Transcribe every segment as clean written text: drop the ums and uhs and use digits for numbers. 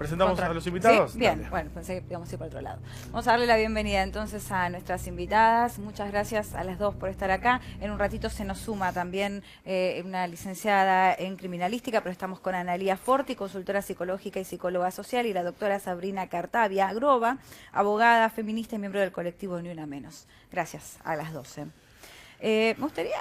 ¿Presentamos a los invitados? ¿Sí? Bien, Dale. bueno, pensé que íbamos a ir por otro lado. Vamos a darle la bienvenida entonces a nuestras invitadas. Muchas gracias a las dos por estar acá. En un ratito se nos suma también una licenciada en criminalística, pero estamos con Analía Forti, consultora psicológica y psicóloga social, y la doctora Sabrina Cartavia Groba, abogada, feminista y miembro del colectivo Ni Una Menos. Gracias a las 12. Me gustaría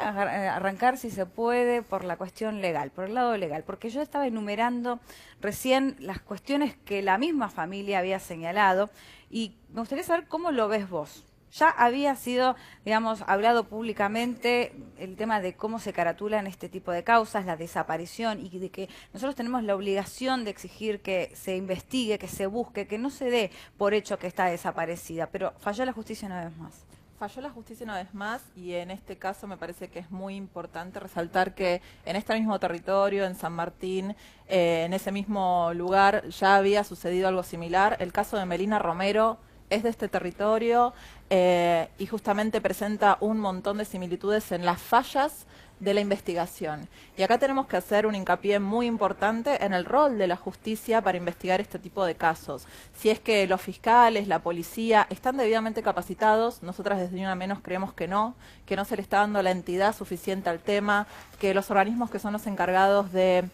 arrancar, si se puede, por la cuestión legal, por el lado legal, porque yo estaba enumerando recién las cuestiones que la misma familia había señalado y me gustaría saber cómo lo ves vos. Ya había sido, digamos, hablado públicamente el tema de cómo se caratulan este tipo de causas, la desaparición, y de que nosotros tenemos la obligación de exigir que se investigue, que se busque, que no se dé por hecho que está desaparecida, pero falló la justicia una vez más. Falló la justicia una vez más y en este caso me parece que es muy importante resaltar que en este mismo territorio, en San Martín, en ese mismo lugar ya había sucedido algo similar. El caso de Melina Romero es de este territorio y justamente presenta un montón de similitudes en las fallas de la investigación. Y acá tenemos que hacer un hincapié muy importante en el rol de la justicia para investigar este tipo de casos. Si es que los fiscales, la policía, están debidamente capacitados, nosotras desde Ni Una Menos creemos que no se le está dando la entidad suficiente al tema, que los organismos que son los encargados de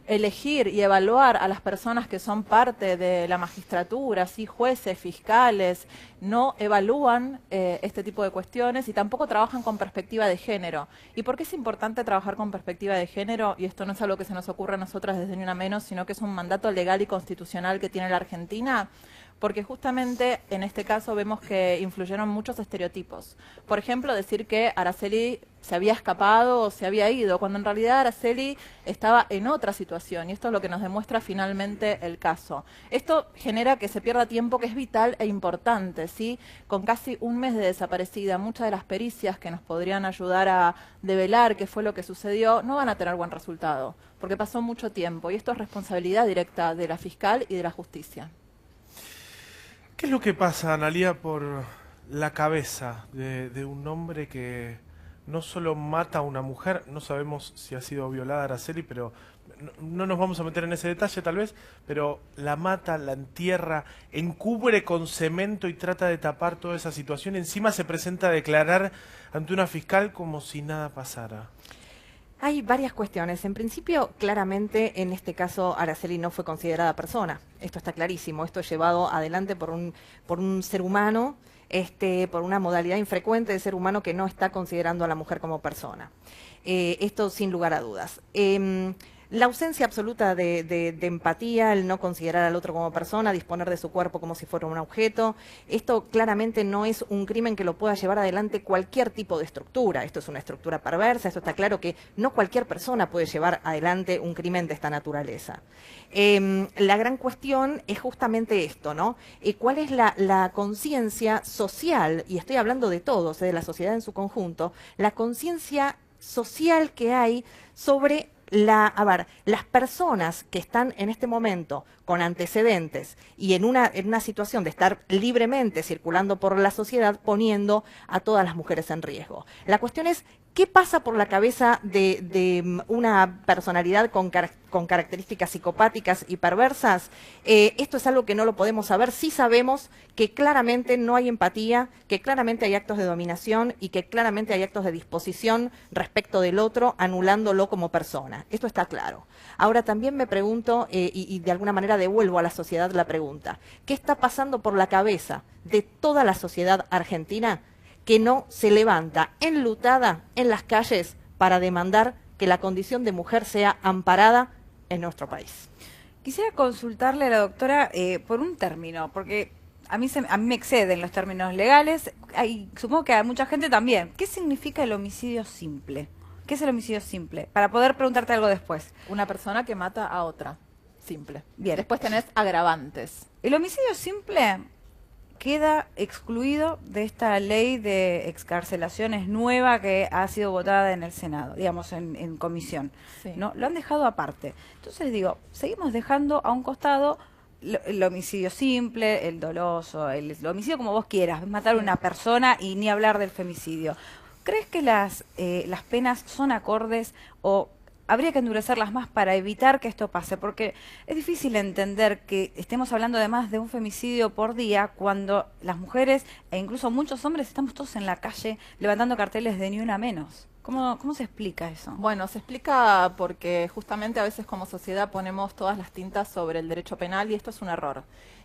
elegir y evaluar a las personas que son parte de la magistratura, ¿sí? Jueces, fiscales, no evalúan este tipo de cuestiones y tampoco trabajan con perspectiva de género. ¿Y por qué es importante trabajar con perspectiva de género? Y esto no es algo que se nos ocurra a nosotras desde Ni Una Menos, sino que es un mandato legal y constitucional que tiene la Argentina, porque justamente en este caso vemos que influyeron muchos estereotipos. Por ejemplo, decir que Araceli se había escapado o se había ido, cuando en realidad Araceli estaba en otra situación, y esto es lo que nos demuestra finalmente el caso. Esto genera que se pierda tiempo que es vital e importante, ¿sí? Con casi un mes de desaparecida, muchas de las pericias que nos podrían ayudar a develar qué fue lo que sucedió no van a tener buen resultado, porque pasó mucho tiempo, y esto es responsabilidad directa de la fiscal y de la justicia. ¿Qué es lo que pasa, Analía, por la cabeza de un hombre que no solo mata a una mujer, no sabemos si ha sido violada Araceli, pero no nos vamos a meter en ese detalle tal vez, pero la mata, la entierra, encubre con cemento y trata de tapar toda esa situación? Encima se presenta a declarar ante una fiscal como si nada pasara. Hay varias cuestiones. En principio, claramente, en este caso, Araceli no fue considerada persona. Esto está clarísimo. Esto es llevado adelante por un ser humano, por una modalidad infrecuente de ser humano que no está considerando a la mujer como persona. Esto sin lugar a dudas. La ausencia absoluta de empatía, el no considerar al otro como persona, disponer de su cuerpo como si fuera un objeto, esto claramente no es un crimen que lo pueda llevar adelante cualquier tipo de estructura. Esto es una estructura perversa, esto está claro que no cualquier persona puede llevar adelante un crimen de esta naturaleza. La gran cuestión es justamente esto, ¿no? ¿Cuál es la conciencia social? Y estoy hablando de todos, de la sociedad en su conjunto, la conciencia social que hay sobre las personas que están en este momento con antecedentes y en una situación de estar libremente circulando por la sociedad, poniendo a todas las mujeres en riesgo. La cuestión es, ¿qué pasa por la cabeza de una personalidad con características psicopáticas y perversas? Esto es algo que no lo podemos saber. Sí sabemos que claramente no hay empatía, que claramente hay actos de dominación y que claramente hay actos de disposición respecto del otro, anulándolo como persona. Esto está claro. Ahora también me pregunto, y de alguna manera devuelvo a la sociedad la pregunta, ¿qué está pasando por la cabeza de toda la sociedad argentina que no se levanta enlutada en las calles para demandar que la condición de mujer sea amparada en nuestro país? Quisiera consultarle a la doctora por un término, porque a mí me exceden los términos legales, supongo que a mucha gente también. ¿Qué significa el homicidio simple? ¿Qué es el homicidio simple? Para poder preguntarte algo después. Una persona que mata a otra, simple. Bien. Después tenés agravantes. El homicidio simple queda excluido de esta ley de excarcelaciones nueva que ha sido votada en el Senado, digamos, en comisión. Sí. ¿No? Lo han dejado aparte. Entonces digo, seguimos dejando a un costado el homicidio simple, el doloso, el homicidio como vos quieras, matar a una persona y ni hablar del femicidio. ¿Crees que las penas son acordes o habría que endurecerlas más para evitar que esto pase, porque es difícil entender que estemos hablando de más de un femicidio por día cuando las mujeres e incluso muchos hombres estamos todos en la calle levantando carteles de ni una menos. ¿Cómo se explica eso? Bueno, se explica porque justamente a veces como sociedad ponemos todas las tintas sobre el derecho penal y esto es un error.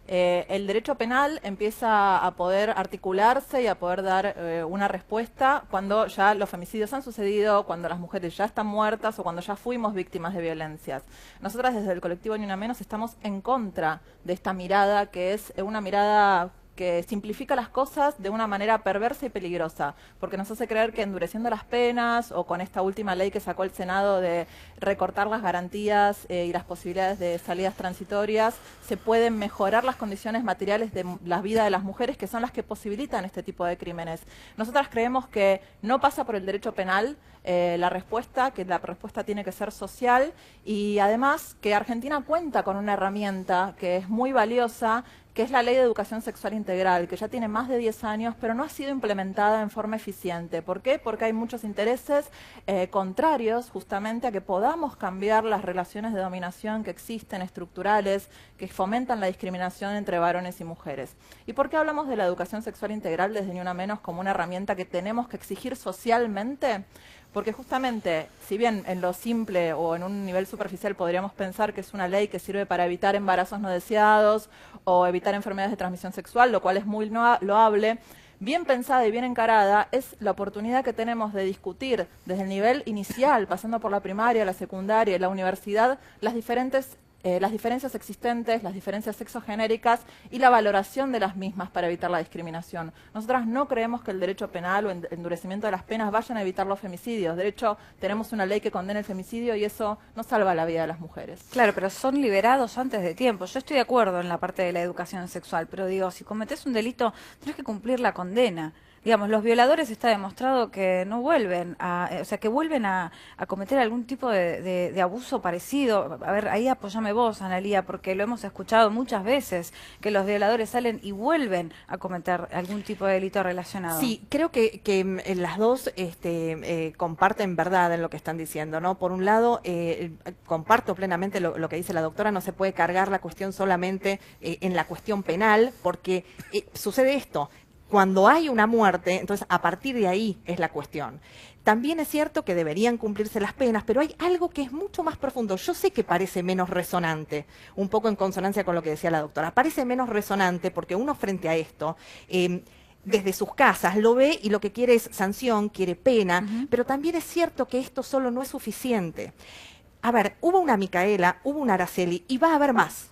El derecho penal empieza a poder articularse y a poder dar una respuesta cuando ya los femicidios han sucedido, cuando las mujeres ya están muertas o cuando ya fuimos víctimas de violencias. Nosotras desde el colectivo Ni Una Menos estamos en contra de esta mirada que es una mirada que simplifica las cosas de una manera perversa y peligrosa, porque nos hace creer que endureciendo las penas o con esta última ley que sacó el Senado de recortar las garantías y las posibilidades de salidas transitorias, se pueden mejorar las condiciones materiales de la vida de las mujeres, que son las que posibilitan este tipo de crímenes. Nosotras creemos que no pasa por el derecho penal que la respuesta tiene que ser social y además que Argentina cuenta con una herramienta que es muy valiosa, que es la Ley de Educación Sexual Integral, que ya tiene más de 10 años, pero no ha sido implementada en forma eficiente. ¿Por qué? Porque hay muchos intereses contrarios justamente a que podamos cambiar las relaciones de dominación que existen, estructurales, que fomentan la discriminación entre varones y mujeres. ¿Y por qué hablamos de la educación sexual integral desde Ni Una Menos como una herramienta que tenemos que exigir socialmente? Porque justamente, si bien en lo simple o en un nivel superficial podríamos pensar que es una ley que sirve para evitar embarazos no deseados o evitar enfermedades de transmisión sexual, lo cual es muy loable, bien pensada y bien encarada, es la oportunidad que tenemos de discutir desde el nivel inicial, pasando por la primaria, la secundaria y la universidad, las diferencias existentes, las diferencias sexogenéricas y la valoración de las mismas para evitar la discriminación. Nosotras no creemos que el derecho penal o el endurecimiento de las penas vayan a evitar los femicidios. De hecho, tenemos una ley que condena el femicidio y eso no salva la vida de las mujeres. Claro, pero son liberados antes de tiempo. Yo estoy de acuerdo en la parte de la educación sexual, pero digo, si cometés un delito, tenés que cumplir la condena. Digamos, los violadores está demostrado que no vuelven o sea, que vuelven a cometer algún tipo de abuso parecido. A ver, ahí apóyame vos, Analía, porque lo hemos escuchado muchas veces, que los violadores salen y vuelven a cometer algún tipo de delito relacionado. Sí, creo que las dos comparten verdad en lo que están diciendo, ¿no? Por un lado, comparto plenamente lo que dice la doctora, no se puede cargar la cuestión solamente en la cuestión penal, porque sucede esto. Cuando hay una muerte, entonces a partir de ahí es la cuestión. También es cierto que deberían cumplirse las penas, pero hay algo que es mucho más profundo. Yo sé que parece menos resonante, un poco en consonancia con lo que decía la doctora. Parece menos resonante porque uno frente a esto, desde sus casas lo ve y lo que quiere es sanción, quiere pena, pero también es cierto que esto solo no es suficiente. A ver, hubo una Micaela, hubo una Araceli y va a haber más.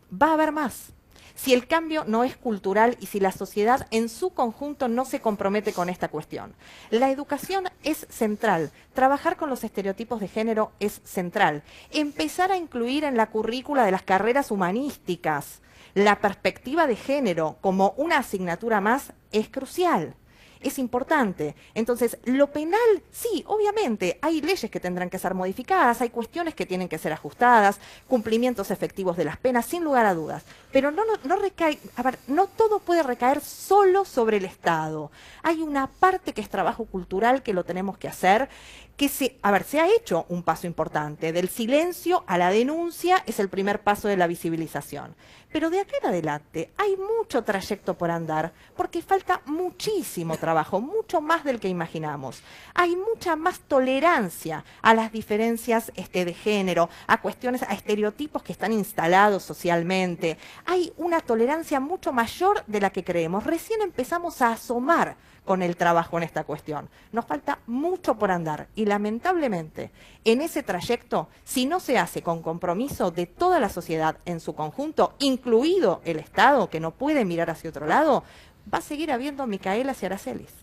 Va a haber más. Si el cambio no es cultural y si la sociedad en su conjunto no se compromete con esta cuestión. La educación es central, trabajar con los estereotipos de género es central, empezar a incluir en la currícula de las carreras humanísticas la perspectiva de género como una asignatura más es crucial. Es importante. Entonces, lo penal, sí, obviamente, hay leyes que tendrán que ser modificadas, hay cuestiones que tienen que ser ajustadas, cumplimientos efectivos de las penas, sin lugar a dudas. Pero no recae, a ver, no todo puede recaer solo sobre el Estado. Hay una parte que es trabajo cultural que lo tenemos que hacer, que se ha hecho un paso importante. Del silencio a la denuncia es el primer paso de la visibilización. Pero de aquí en adelante hay mucho trayecto por andar, porque falta muchísimo trabajo, mucho más del que imaginamos. Hay mucha más tolerancia a las diferencias de género, a cuestiones, a estereotipos que están instalados socialmente. Hay una tolerancia mucho mayor de la que creemos. Recién empezamos a asomar con el trabajo en esta cuestión. Nos falta mucho por andar y lamentablemente en ese trayecto, si no se hace con compromiso de toda la sociedad en su conjunto, incluido el Estado, que no puede mirar hacia otro lado, va a seguir habiendo Micaelas y Aracelis.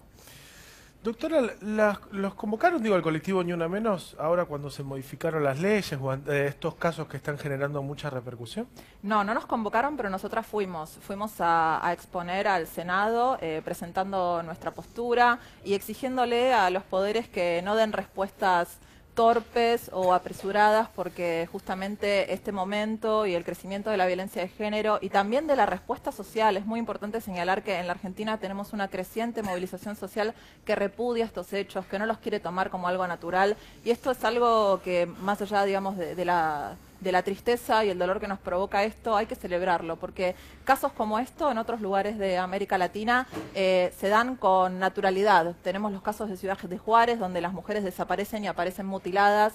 Doctora, los convocaron, digo, al colectivo Ni Una Menos, ahora cuando se modificaron las leyes o estos casos que están generando mucha repercusión. No nos convocaron, pero nosotras fuimos a exponer al Senado, presentando nuestra postura y exigiéndole a los poderes que no den respuestas torpes o apresuradas, porque justamente este momento y el crecimiento de la violencia de género y también de la respuesta social, es muy importante señalar que en la Argentina tenemos una creciente movilización social que repudia estos hechos, que no los quiere tomar como algo natural, y esto es algo que más allá, digamos, de la tristeza y el dolor que nos provoca esto, hay que celebrarlo, porque casos como esto en otros lugares de América Latina se dan con naturalidad. Tenemos los casos de Ciudad de Juárez, donde las mujeres desaparecen y aparecen mutiladas,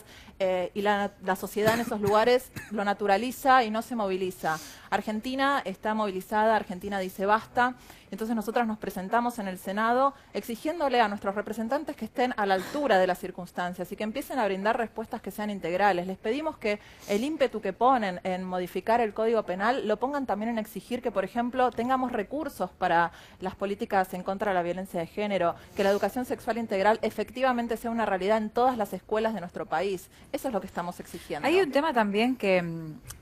y la sociedad en esos lugares lo naturaliza y no se moviliza. Argentina está movilizada, Argentina dice basta. Entonces nosotras nos presentamos en el Senado exigiéndole a nuestros representantes que estén a la altura de las circunstancias y que empiecen a brindar respuestas que sean integrales. Les pedimos que el ímpetu que ponen en modificar el Código Penal lo pongan también en exigir que, por ejemplo, tengamos recursos para las políticas en contra de la violencia de género, que la educación sexual integral efectivamente sea una realidad en todas las escuelas de nuestro país. Eso es lo que estamos exigiendo. Hay un tema también que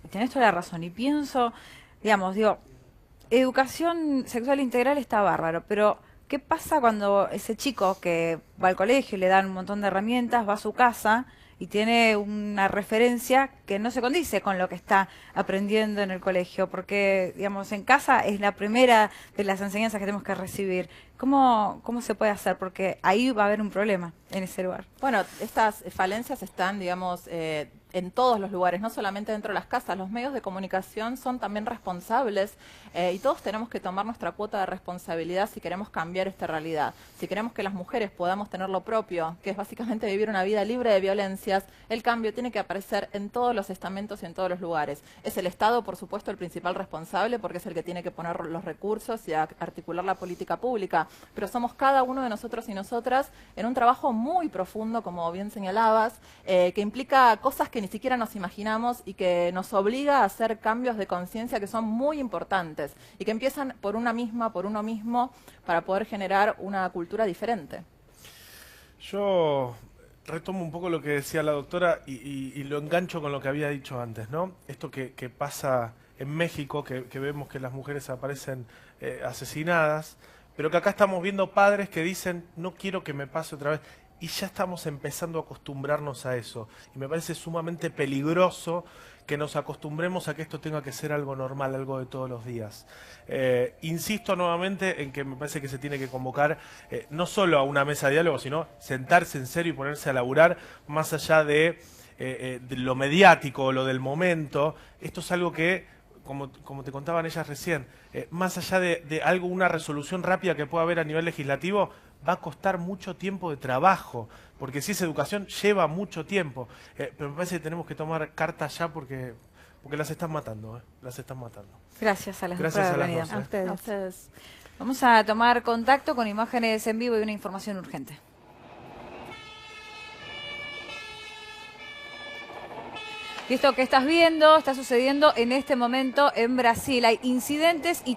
tenés toda la razón y pienso, digamos, educación sexual integral está bárbaro, pero ¿qué pasa cuando ese chico que va al colegio y le dan un montón de herramientas, va a su casa y tiene una referencia que no se condice con lo que está aprendiendo en el colegio? Porque, digamos, en casa es la primera de las enseñanzas que tenemos que recibir. ¿Cómo se puede hacer? Porque ahí va a haber un problema en ese lugar. Bueno, estas falencias están, digamos, en todos los lugares, no solamente dentro de las casas. Los medios de comunicación son también responsables y todos tenemos que tomar nuestra cuota de responsabilidad si queremos cambiar esta realidad. Si queremos que las mujeres podamos tener lo propio, que es básicamente vivir una vida libre de violencias, el cambio tiene que aparecer en todos los estamentos y en todos los lugares. Es el Estado, por supuesto, el principal responsable, porque es el que tiene que poner los recursos y articular la política pública, pero somos cada uno de nosotros y nosotras en un trabajo muy profundo, como bien señalabas, que implica cosas que ni siquiera nos imaginamos y que nos obliga a hacer cambios de conciencia que son muy importantes y que empiezan por una misma, por uno mismo, para poder generar una cultura diferente. Yo retomo un poco lo que decía la doctora y lo engancho con lo que había dicho antes, ¿no? Esto que pasa en México, que vemos que las mujeres aparecen asesinadas, pero que acá estamos viendo padres que dicen, no quiero que me pase otra vez. Y ya estamos empezando a acostumbrarnos a eso. Y me parece sumamente peligroso que nos acostumbremos a que esto tenga que ser algo normal, algo de todos los días. Insisto nuevamente en que me parece que se tiene que convocar no solo a una mesa de diálogo, sino sentarse en serio y ponerse a laburar más allá de lo mediático o lo del momento. Esto es algo que, como te contaban ellas recién, más allá de algo, una resolución rápida que pueda haber a nivel legislativo, va a costar mucho tiempo de trabajo, porque si es educación lleva mucho tiempo, pero me parece que tenemos que tomar cartas ya porque las están matando, las están matando. Gracias a las dos. Gracias a las dos. A ustedes. Vamos a tomar contacto con imágenes en vivo y una información urgente. Y esto que estás viendo está sucediendo en este momento en Brasil. Hay incidentes y